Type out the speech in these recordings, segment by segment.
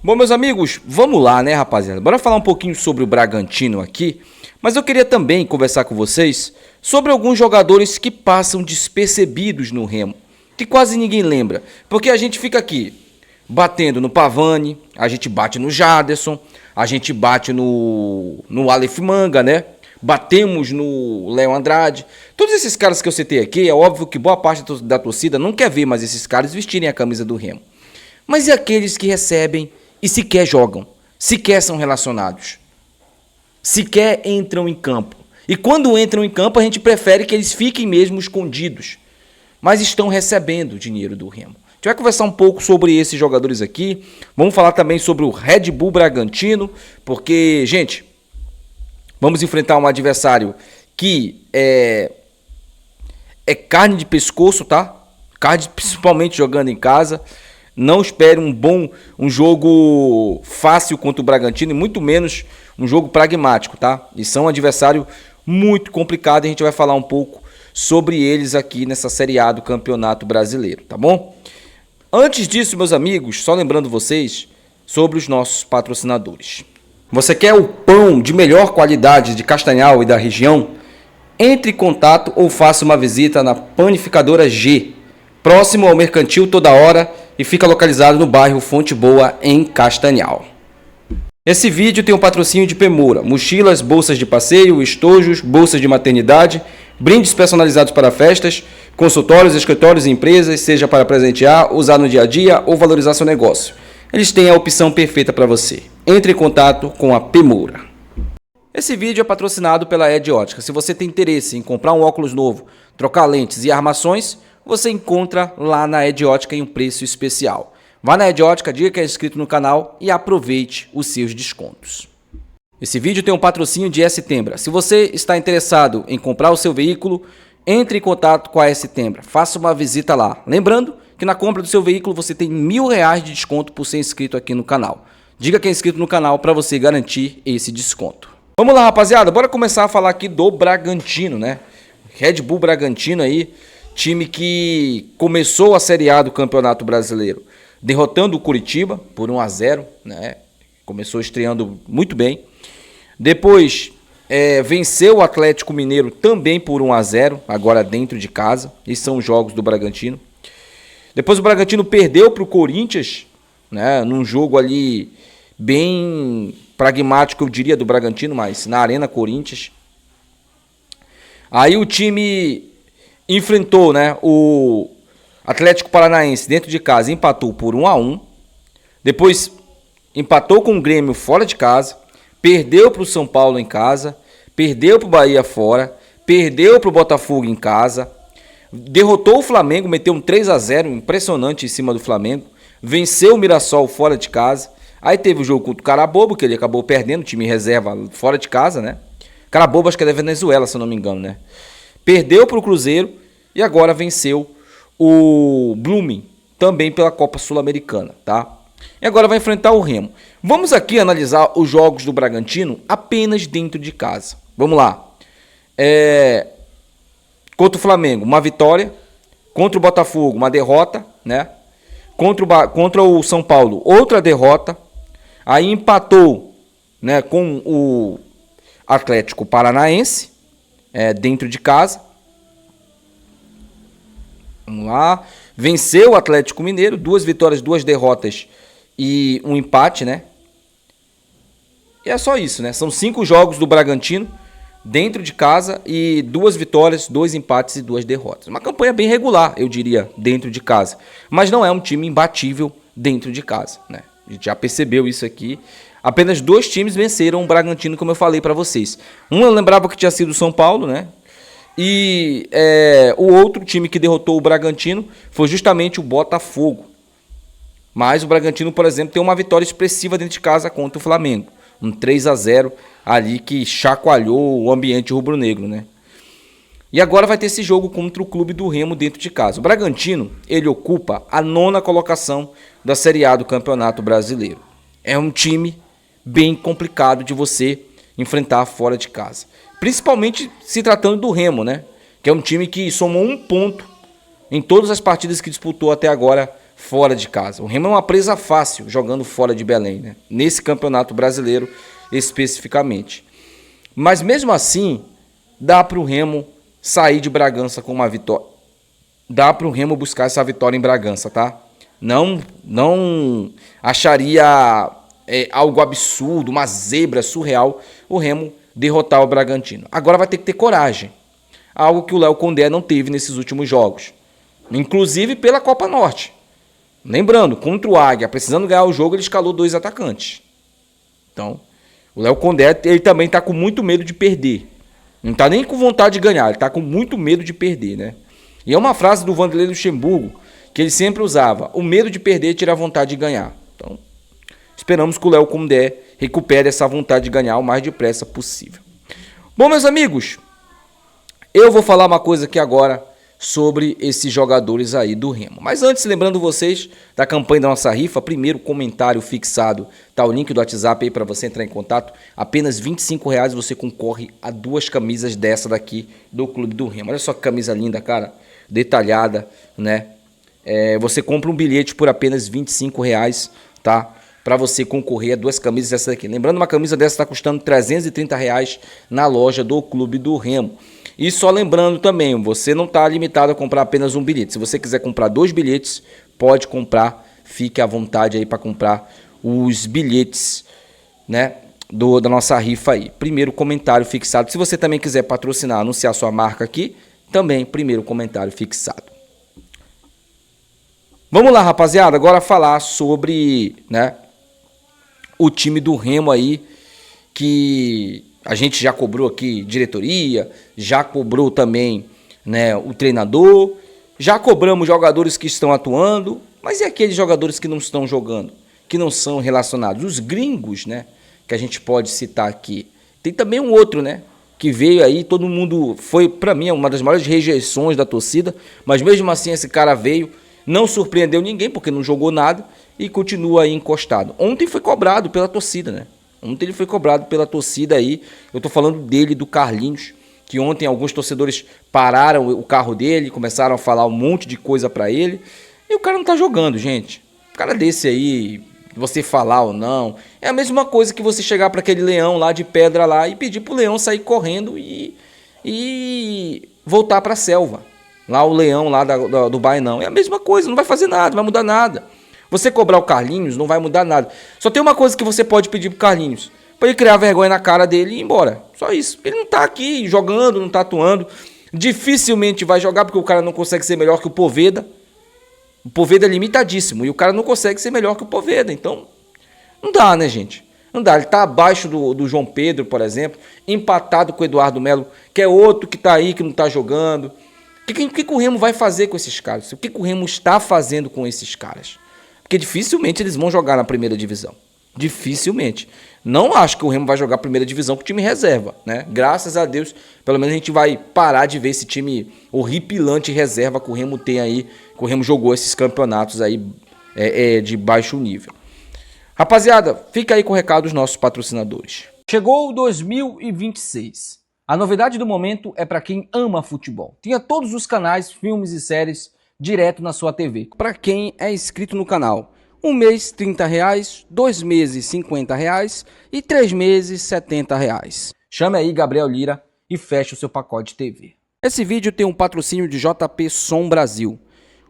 Bom, meus amigos, vamos lá, né, rapaziada? Bora falar um pouquinho sobre o Bragantino aqui, mas eu queria também conversar com vocês sobre alguns jogadores que passam despercebidos no Remo, que quase ninguém lembra, porque a gente fica aqui batendo no Pavani, a gente bate no Jaderson, a gente bate no Aleph Manga, né? Batemos no Léo Andrade. Todos esses caras que eu citei aqui, é óbvio que boa parte da torcida não quer ver mais esses caras vestirem a camisa do Remo. Mas e aqueles que recebem e sequer jogam, sequer são relacionados, sequer entram em campo? E quando entram em campo, a gente prefere que eles fiquem mesmo escondidos, mas estão recebendo dinheiro do Remo. A gente vai conversar um pouco sobre esses jogadores aqui. Vamos falar também sobre o Red Bull Bragantino, porque, gente, vamos enfrentar um adversário que é carne de pescoço, tá? Carne principalmente jogando em casa. Não espere um jogo fácil contra o Bragantino e muito menos um jogo pragmático, tá? E são um adversário muito complicado e a gente vai falar um pouco sobre eles aqui nessa Série A do Campeonato Brasileiro, tá bom? Antes disso, meus amigos, só lembrando vocês sobre os nossos patrocinadores. Você quer o pão de melhor qualidade de Castanhal e da região? Entre em contato ou faça uma visita na Panificadora G, próximo ao Mercantil Toda Hora, e fica localizado no bairro Fonte Boa, em Castanhal. Esse vídeo tem um patrocínio de Pemora, mochilas, bolsas de passeio, estojos, bolsas de maternidade, brindes personalizados para festas, consultórios, escritórios e empresas, seja para presentear, usar no dia a dia ou valorizar seu negócio. Eles têm a opção perfeita para você. Entre em contato com a Pemora. Esse vídeo é patrocinado pela Ed Ótica. Se você tem interesse em comprar um óculos novo, trocar lentes e armações, você encontra lá na Ed Ótica em um preço especial. Vá na Ed Ótica, diga que é inscrito no canal e aproveite os seus descontos. Esse vídeo tem um patrocínio de S-Tembra. Se você está interessado em comprar o seu veículo, entre em contato com a S-Tembra. Faça uma visita lá. Lembrando que na compra do seu veículo você tem R$1.000 de desconto por ser inscrito aqui no canal. Diga que é inscrito no canal para você garantir esse desconto. Vamos lá, rapaziada. Bora começar a falar aqui do Bragantino, né? Red Bull Bragantino aí. Time que começou a Série A do Campeonato Brasileiro derrotando o Curitiba por 1-0, né? Começou estreando muito bem. Depois venceu o Atlético Mineiro também por 1-0, agora dentro de casa. Esses são os jogos do Bragantino. Depois o Bragantino perdeu para o Corinthians, né? Num jogo ali bem pragmático, eu diria, do Bragantino, mas na Arena Corinthians. Aí o time enfrentou, né, o Atlético Paranaense dentro de casa, empatou por 1-1. Depois empatou com o Grêmio fora de casa, perdeu para o São Paulo em casa, perdeu para o Bahia fora, perdeu para o Botafogo em casa, derrotou o Flamengo, meteu um 3-0 impressionante em cima do Flamengo, venceu o Mirassol fora de casa. Aí teve o jogo contra o Carabobo, que ele acabou perdendo, time reserva fora de casa, né? Carabobo acho que é da Venezuela, se eu não me engano, né? Perdeu para o Cruzeiro e agora venceu o Blooming, também pela Copa Sul-Americana, tá? E agora vai enfrentar o Remo. Vamos aqui analisar os jogos do Bragantino apenas dentro de casa. Vamos lá. Contra o Flamengo, uma vitória. Contra o Botafogo, uma derrota, né? Contra o São Paulo, outra derrota. Aí empatou, né, com o Atlético Paranaense. Dentro de casa. Vamos lá. Venceu o Atlético Mineiro. 2 vitórias, 2 derrotas e um empate, né? E é só isso, né? São 5 jogos do Bragantino dentro de casa e 2 vitórias, 2 empates e 2 derrotas. Uma campanha bem regular, eu diria, dentro de casa. Mas não é um time imbatível dentro de casa, né? A gente já percebeu isso aqui. Apenas 2 times venceram o Bragantino, como eu falei para vocês. Um eu lembrava que tinha sido o São Paulo, né? E o outro time que derrotou o Bragantino foi justamente o Botafogo. Mas o Bragantino, por exemplo, tem uma vitória expressiva dentro de casa contra o Flamengo. Um 3-0 ali que chacoalhou o ambiente rubro-negro, né? E agora vai ter esse jogo contra o Clube do Remo dentro de casa. O Bragantino, ele ocupa a 9ª colocação da Série A do Campeonato Brasileiro. É um time bem complicado de você enfrentar fora de casa. Principalmente se tratando do Remo, né? Que é um time que somou 1 ponto em todas as partidas que disputou até agora fora de casa. O Remo é uma presa fácil jogando fora de Belém, né? Nesse campeonato brasileiro especificamente. Mas mesmo assim, dá para o Remo sair de Bragança com uma vitória. Dá para o Remo buscar essa vitória em Bragança, tá? Não acharia algo absurdo, uma zebra surreal o Remo derrotar o Bragantino. Agora vai ter que ter coragem. Algo que o Léo Condé não teve nesses últimos jogos. Inclusive pela Copa Norte. Lembrando, contra o Águia, precisando ganhar o jogo, ele escalou 2 atacantes. Então, o Léo Condé, ele também está com muito medo de perder. Não está nem com vontade de ganhar, ele está com muito medo de perder, né? E é uma frase do Vanderlei Luxemburgo que ele sempre usava: o medo de perder tira a vontade de ganhar. Então, esperamos que o Léo Condé recupere essa vontade de ganhar o mais depressa possível. Bom, meus amigos, eu vou falar uma coisa aqui agora sobre esses jogadores aí do Remo. Mas antes, lembrando vocês da campanha da nossa rifa, primeiro comentário fixado, tá o link do WhatsApp aí para você entrar em contato. Apenas R$25 você concorre a 2 camisas dessa daqui do Clube do Remo. Olha só que camisa linda, cara, detalhada, né? Você compra um bilhete por apenas R$25, tá? Para você concorrer a 2 camisas dessa daqui. Lembrando, uma camisa dessa está custando R$330 na loja do Clube do Remo. E só lembrando também, você não está limitado a comprar apenas um bilhete. Se você quiser comprar 2 bilhetes, pode comprar. Fique à vontade aí para comprar os bilhetes, né, da nossa rifa aí. Primeiro comentário fixado. Se você também quiser patrocinar, anunciar sua marca aqui, também primeiro comentário fixado. Vamos lá, rapaziada, agora falar sobre, né, o time do Remo aí, que a gente já cobrou aqui diretoria, já cobrou também, né, o treinador, já cobramos jogadores que estão atuando, mas e aqueles jogadores que não estão jogando, que não são relacionados? Os gringos, né, que a gente pode citar aqui. Tem também um outro, né, que veio aí, todo mundo, foi para mim uma das maiores rejeições da torcida, mas mesmo assim esse cara veio, não surpreendeu ninguém porque não jogou nada e continua aí encostado. Ontem foi cobrado pela torcida, né? Ontem ele foi cobrado pela torcida aí. Eu tô falando dele, do Carlinhos, que ontem alguns torcedores pararam o carro dele, começaram a falar um monte de coisa pra ele. E o cara não tá jogando, gente. O cara desse aí, você falar ou não, é a mesma coisa que você chegar para aquele leão lá de pedra lá e pedir pro leão sair correndo e voltar pra selva. Lá o leão lá do Bainão. É a mesma coisa, não vai fazer nada, não vai mudar nada. Você cobrar o Carlinhos não vai mudar nada. Só tem uma coisa que você pode pedir pro Carlinhos: para ele criar vergonha na cara dele e ir embora. Só isso. Ele não tá aqui jogando, não tá atuando. Dificilmente vai jogar porque o cara não consegue ser melhor que o Poveda. O Poveda é limitadíssimo e o cara não consegue ser melhor que o Poveda. Então, não dá, né, gente? Não dá. Ele tá abaixo do João Pedro, por exemplo, empatado com o Eduardo Melo, que é outro que tá aí, que não tá jogando. O que o Remo vai fazer com esses caras? O que o Remo está fazendo com esses caras? Porque dificilmente eles vão jogar na primeira divisão. Dificilmente. Não acho que o Remo vai jogar a primeira divisão com o time reserva, né? Graças a Deus, pelo menos a gente vai parar de ver esse time horripilante reserva que o Remo tem aí, que o Remo jogou esses campeonatos aí de baixo nível. Rapaziada, fica aí com o recado dos nossos patrocinadores. Chegou o 2026. A novidade do momento é para quem ama futebol. Tinha todos os canais, filmes e séries direto na sua TV. Para quem é inscrito no canal, 1 mês R$30, 2 meses R$50 e 3 meses R$70. Chame aí Gabriel Lira e feche o seu pacote de TV. Esse vídeo tem um patrocínio de JP Som Brasil.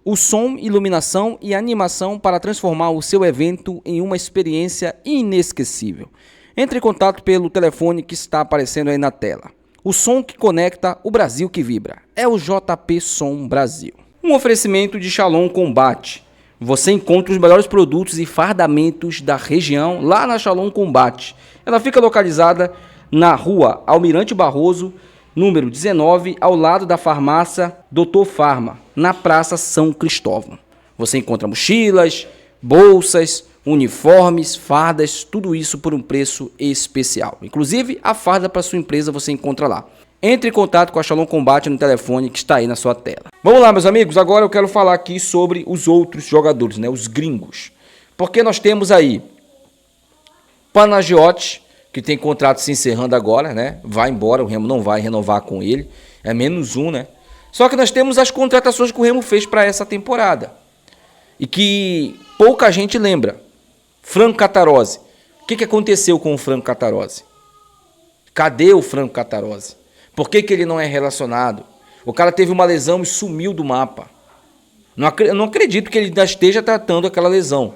O som, iluminação e animação para transformar o seu evento em uma experiência inesquecível. Entre em contato pelo telefone que está aparecendo aí na tela. O som que conecta, o Brasil que vibra. É o JP Som Brasil. Um oferecimento de Shalom Combate. Você encontra os melhores produtos e fardamentos da região lá na Shalom Combate. Ela fica localizada na rua Almirante Barroso, número 19, ao lado da farmácia Dr. Farma, na Praça São Cristóvão. Você encontra mochilas, bolsas, uniformes, fardas, tudo isso por um preço especial. Inclusive, a farda para sua empresa você encontra lá. Entre em contato com a Shalom Combate no telefone que está aí na sua tela. Vamos lá, meus amigos, agora eu quero falar aqui sobre os outros jogadores, né, os gringos. Porque nós temos aí Panagiotti, que tem contrato se encerrando agora, né? Vai embora, o Remo não vai renovar com ele. É -1, né? Só que nós temos as contratações que o Remo fez para essa temporada. e que pouca gente lembra. Franco Catarose. O que aconteceu com o Franco Catarose? Cadê o Franco Catarose? Por que ele não é relacionado? O cara teve uma lesão e sumiu do mapa. Não acredito que ele ainda esteja tratando aquela lesão.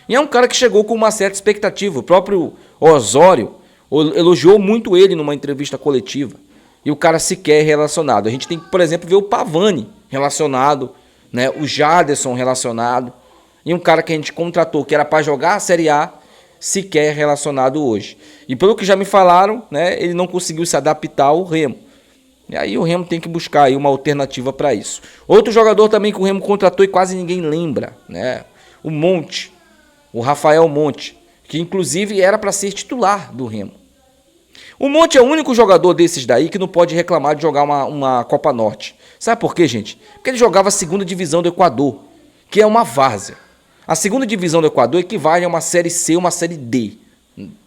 E é um cara que chegou com uma certa expectativa. O próprio Osório elogiou muito ele numa entrevista coletiva. E o cara sequer é relacionado. A gente tem que, por exemplo, ver o Pavani relacionado, né? O Jaderson relacionado. E um cara que a gente contratou, que era para jogar a Série A, sequer é relacionado hoje. E pelo que já me falaram, né, ele não conseguiu se adaptar ao Remo. E aí o Remo tem que buscar aí uma alternativa para isso. Outro jogador também que o Remo contratou e quase ninguém lembra, né? O Monte, o Rafael Monte, que inclusive era para ser titular do Remo. O Monte é o único jogador desses daí que não pode reclamar de jogar uma Copa Norte. Sabe por quê, gente? Porque ele jogava a segunda divisão do Equador, que é uma várzea. A segunda divisão do Equador equivale a uma Série C, uma Série D.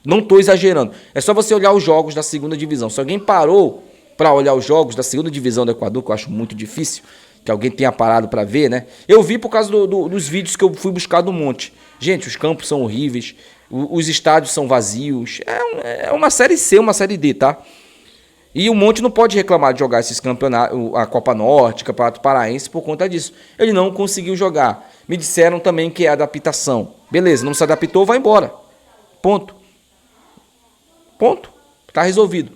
Não estou exagerando. É só você olhar os jogos da segunda divisão. Se alguém parou para olhar os jogos da segunda divisão do Equador, que eu acho muito difícil, que alguém tenha parado para ver, né? Eu vi por causa dos vídeos que eu fui buscar do Monte. Gente, os campos são horríveis, os estádios são vazios. É uma Série C, uma Série D, tá? E o Monte não pode reclamar de jogar esses campeonatos, a Copa Norte, Campeonato Paraense, por conta disso. Ele não conseguiu jogar. Me disseram também que é adaptação. Beleza, não se adaptou, vai embora. Ponto. Ponto. Tá resolvido.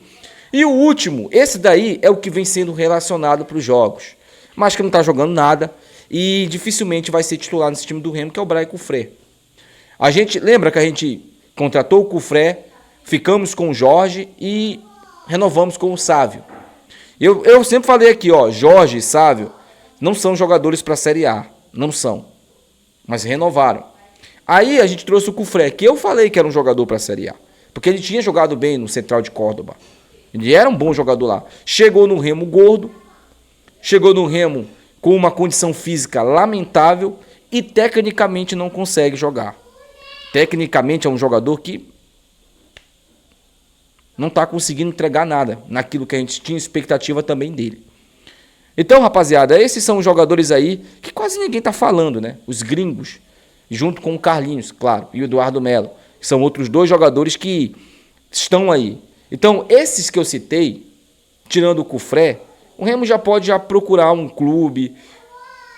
E o último, esse daí é o que vem sendo relacionado para os jogos. Mas que não tá jogando nada e dificilmente vai ser titular nesse time do Remo, que é o Brian Cufré. A gente lembra que a gente contratou o Cufré, ficamos com o Jorge e renovamos com o Sávio. Eu sempre falei aqui, ó, Jorge e Sávio não são jogadores para a Série A. Não são. Mas renovaram. Aí a gente trouxe o Cufré, que eu falei que era um jogador para a Série A. Porque ele tinha jogado bem no Central de Córdoba. Ele era um bom jogador lá. Chegou no Remo gordo. Chegou no Remo com uma condição física lamentável. E tecnicamente não consegue jogar. Tecnicamente é um jogador que não está conseguindo entregar nada naquilo que a gente tinha expectativa também dele. Então, rapaziada, esses são os jogadores aí que quase ninguém está falando, né? Os gringos, junto com o Carlinhos, claro, e o Eduardo Melo, que são outros dois jogadores que estão aí. Então, esses que eu citei, tirando o Cufré, o Remo já pode procurar um clube,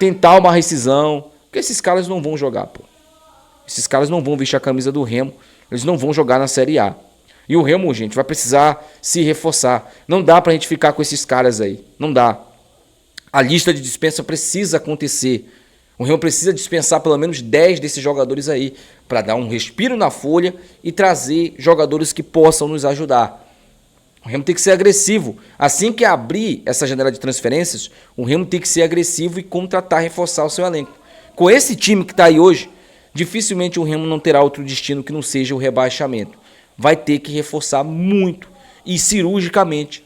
tentar uma rescisão, porque esses caras não vão jogar, pô. Esses caras não vão vestir a camisa do Remo, eles não vão jogar na Série A. E o Remo, gente, vai precisar se reforçar. Não dá pra gente ficar com esses caras aí. Não dá. A lista de dispensa precisa acontecer. O Remo precisa dispensar pelo menos 10 desses jogadores aí para dar um respiro na folha e trazer jogadores que possam nos ajudar. O Remo tem que ser agressivo. Assim que abrir essa janela de transferências, o Remo tem que ser agressivo e contratar, reforçar o seu elenco. Com esse time que está aí hoje, dificilmente o Remo não terá outro destino que não seja o rebaixamento. Vai ter que reforçar muito e cirurgicamente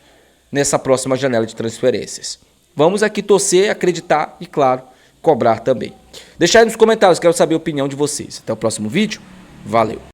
nessa próxima janela de transferências. Vamos aqui torcer, acreditar e, claro, cobrar também. Deixa aí nos comentários, quero saber a opinião de vocês. Até o próximo vídeo. Valeu!